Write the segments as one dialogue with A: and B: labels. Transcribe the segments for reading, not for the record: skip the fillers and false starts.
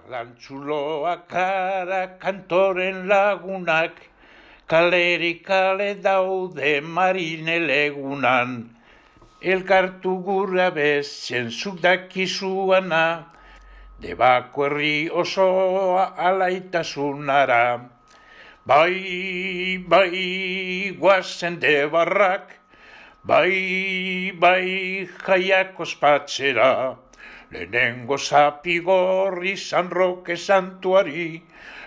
A: Arrantzuloak kara kantoren lagunak, kalerik kale daude marine legunan. Elkartu gura bezen zuk dakizuana, debako herri osoa alaitasunara. Bai, bai, guazen debarrak, bai, bai, jaiak ospatzera. Lehenengo zapigorri San Roke santuari,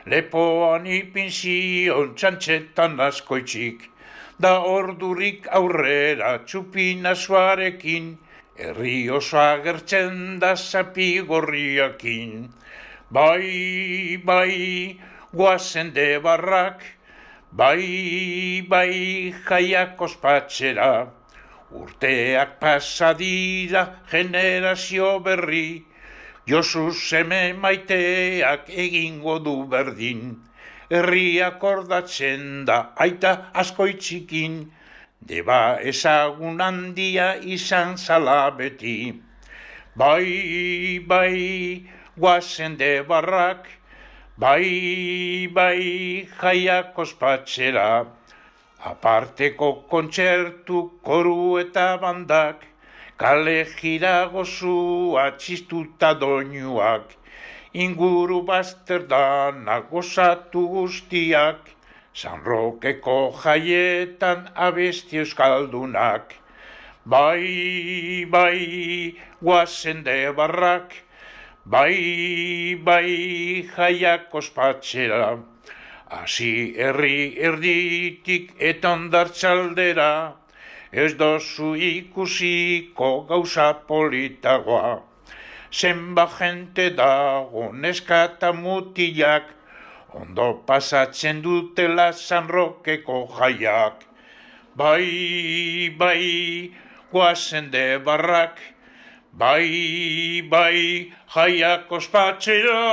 A: lepoan ipin zion txantxetan askoitzik. Da ordurik aurrera txupina zuarekin, herri oso agertzen da zapigorriakin. Bai, bai, guazen debarrak, bai, bai, jaiak ospatzera. Urteak pasa dira generazio berri, Josu seme maiteak egingo du berdin. Herriak ordatzen da aita askoitzikin, deba ezagun handia izan zala beti. Bai, bai, guazen debarrak, bai, bai, jaiak ospatzera. Aparteko kontzertu, koru eta bandak, kale jira gozua txistuta doinuak, inguru bazterdanak gozatu guztiak, San Rokeko jaietan abesti euskaldunak. Bai, bai, guazen debarrak, bai, bai, jaiak ospatzera. Hasi herri erditik eta ondartzaldera, ez dozu ikusiko gauza politagoa. Zenba jente dago neska eta mutilak, ondo pasatzen dutela San Rokeko jaiak. Bai, bai, guazen debarrak, bai, bai, jaiak ospatzera.